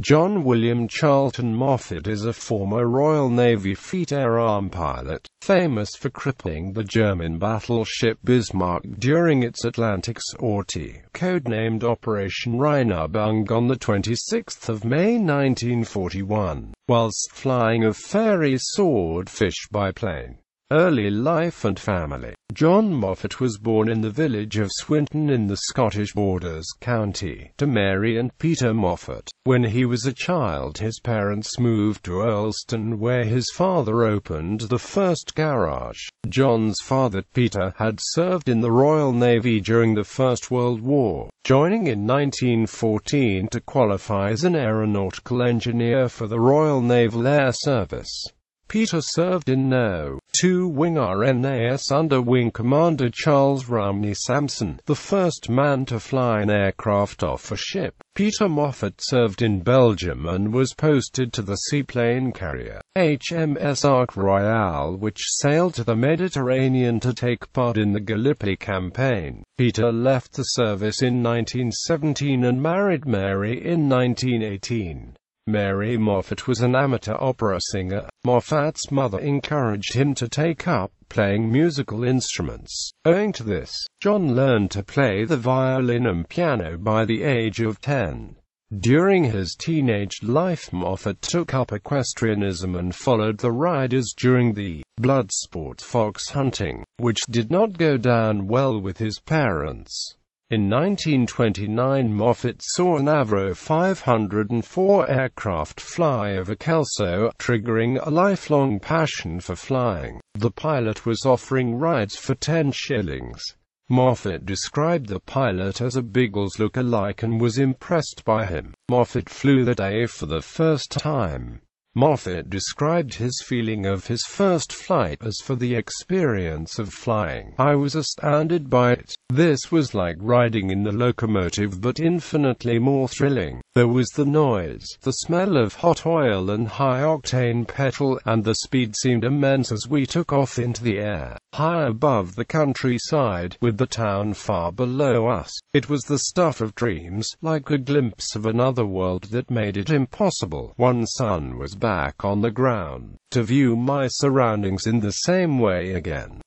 John William Charlton Moffat is a former Royal Navy Fleet Air Arm pilot, famous for crippling the German battleship Bismarck during its Atlantic sortie, codenamed Operation Rheinübung, on 26 May 1941, whilst flying a Fairey Swordfish biplane. Early life and family. John Moffat was born in the village of Swinton in the Scottish Borders County, to Mary and Peter Moffat. When he was a child, his parents moved to Earlston, where his father opened the first garage. John's father, Peter, had served in the Royal Navy during the First World War, joining in 1914 to qualify as an aeronautical engineer for the Royal Naval Air Service. Peter served in No. 2 Wing RNAS under Wing Commander Charles Rumney Sampson, the first man to fly an aircraft off a ship. Peter Moffat served in Belgium and was posted to the seaplane carrier HMS Ark Royal, which sailed to the Mediterranean to take part in the Gallipoli campaign. Peter left the service in 1917 and married Mary in 1918. Mary Moffat was an amateur opera singer. Moffat's mother encouraged him to take up playing musical instruments. Owing to this, John learned to play the violin and piano by the age of 10. During his teenage life, Moffat took up equestrianism and followed the riders during the blood sport fox hunting, which did not go down well with his parents. In 1929, Moffat saw an Avro 504 aircraft fly over Kelso, triggering a lifelong passion for flying. The pilot was offering rides for 10 shillings. Moffat described the pilot as a Biggles look-alike and was impressed by him. Moffat flew that day for the first time. Moffat described his feeling of his first flight as, "For the experience of flying, I was astounded by it. This was like riding in the locomotive, but infinitely more thrilling. There was the noise, the smell of hot oil and high-octane petrol, and the speed seemed immense as we took off into the air, high above the countryside, with the town far below us. It was the stuff of dreams, like a glimpse of another world that made it impossible, once sun was back on the ground, to view my surroundings in the same way again."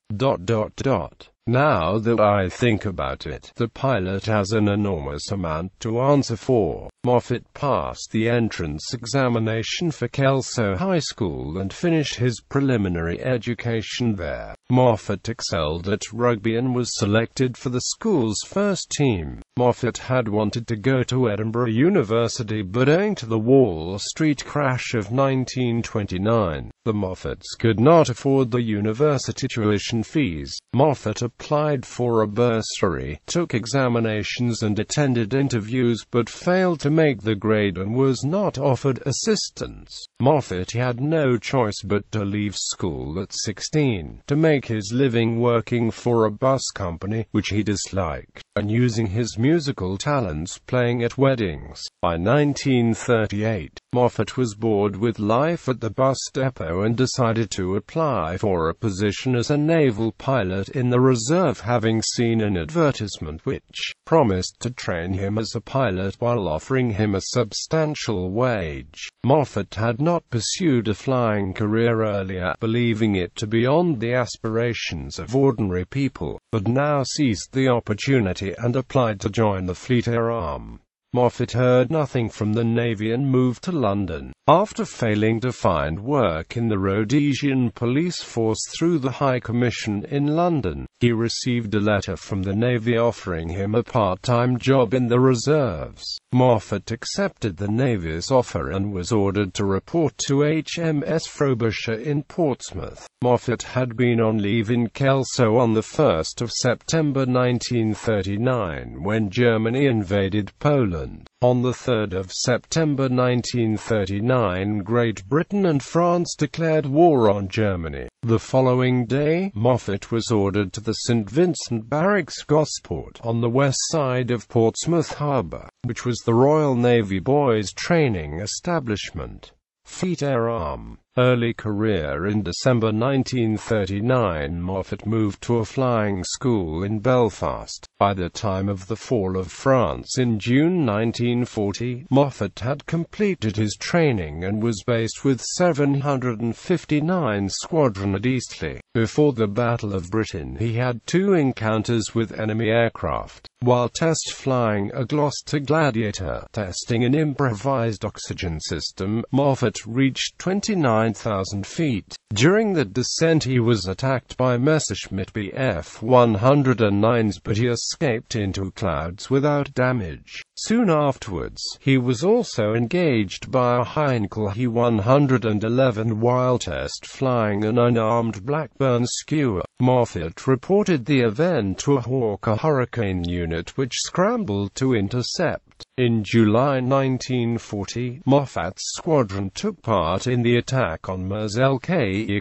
Now that I think about it, the pilot has an enormous amount to answer for. Moffat passed the entrance examination for Kelso High School and finished his preliminary education there. Moffat excelled at rugby and was selected for the school's first team. Moffat had wanted to go to Edinburgh University, but owing to the Wall Street crash of 1929, the Moffats could not afford the university tuition fees. Moffat applied for a bursary, took examinations and attended interviews, but failed to make the grade and was not offered assistance. Moffat had no choice but to leave school at 16, to make his living working for a bus company, which he disliked, and using his musical talents playing at weddings. By 1938, Moffat was bored with life at the bus depot and decided to apply for a position as a naval pilot in the reserve, having seen an advertisement which promised to train him as a pilot while offering him a substantial wage. Moffat had not pursued a flying career earlier, believing it to be beyond the aspirations of ordinary people, but now seized the opportunity and applied to join the Fleet Air Arm. Moffat heard nothing from the Navy and moved to London. After failing to find work in the Rhodesian police force through the High Commission in London, he received a letter from the Navy offering him a part-time job in the reserves. Moffat accepted the Navy's offer and was ordered to report to HMS Frobisher in Portsmouth. Moffat had been on leave in Kelso on the 1st of September 1939 when Germany invaded Poland. On the 3rd of September 1939, Great Britain and France declared war on Germany. The following day, Moffat was ordered to the St. Vincent Barracks Gosport on the west side of Portsmouth Harbour, which was the Royal Navy Boys Training Establishment. Fleet Air Arm. early career. In December 1939, Moffat moved to a flying school in Belfast. By the time of the fall of France in June 1940, Moffat had completed his training and was based with 759 Squadron at Eastleigh. Before the Battle of Britain, he had 2 encounters with enemy aircraft. While test flying a Gloucester Gladiator, testing an improvised oxygen system, Moffat reached 29,000 feet. During the descent he was attacked by Messerschmitt Bf 109s, but he escaped into clouds without damage. Soon afterwards, he was also engaged by a Heinkel He-111 while test flying an unarmed Blackburn Skua. Moffat reported the event to a Hawker Hurricane unit which scrambled to intercept. In July 1940, Moffat's squadron took part in the attack on Mers-el-Bir.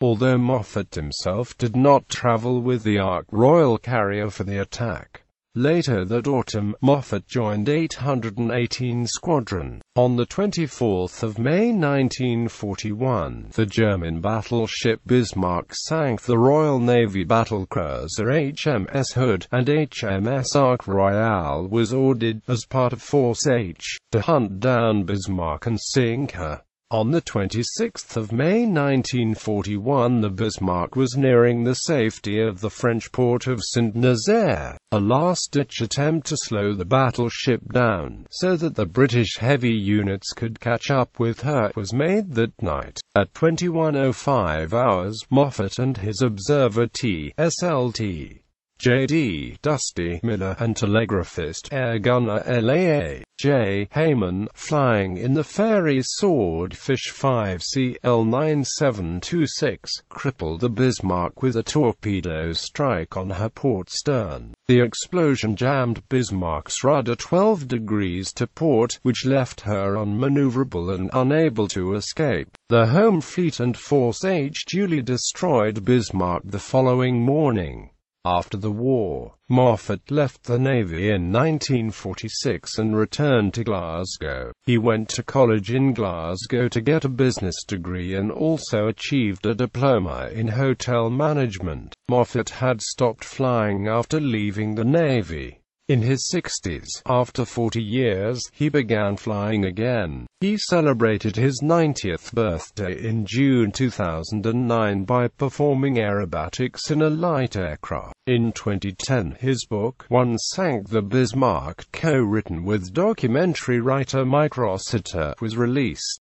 Although Moffat himself did not travel with the Ark Royal carrier for the attack. Later that autumn, Moffat joined 818 Squadron. On the 24th of May 1941, the German battleship Bismarck sank the Royal Navy battlecruiser HMS Hood, and HMS Ark Royal was ordered, as part of Force H, to hunt down Bismarck and sink her. On the 26th of May 1941, the Bismarck was nearing the safety of the French port of Saint-Nazaire. A last-ditch attempt to slow the battleship down, so that the British heavy units could catch up with her, was made that night. At 21:05 hours, Moffat and his observer TSLT. J.D. Dusty Miller and telegraphist air gunner L.A.A. J. Hayman, flying in the Fairey Swordfish 5CL9726, crippled the Bismarck with a torpedo strike on her port stern. The explosion jammed Bismarck's rudder 12 degrees to port, which left her unmaneuverable and unable to escape. The Home Fleet and Force H duly destroyed Bismarck the following morning. After the war, Moffat left the Navy in 1946 and returned to Glasgow. He went to college in Glasgow to get a business degree and also achieved a diploma in hotel management. Moffat had stopped flying after leaving the Navy. In his 60s, after 40 years, he began flying again. He celebrated his 90th birthday in June 2009 by performing aerobatics in a light aircraft. In 2010, his book, One Sank the Bismarck, co-written with documentary writer Mike Rossiter, was released.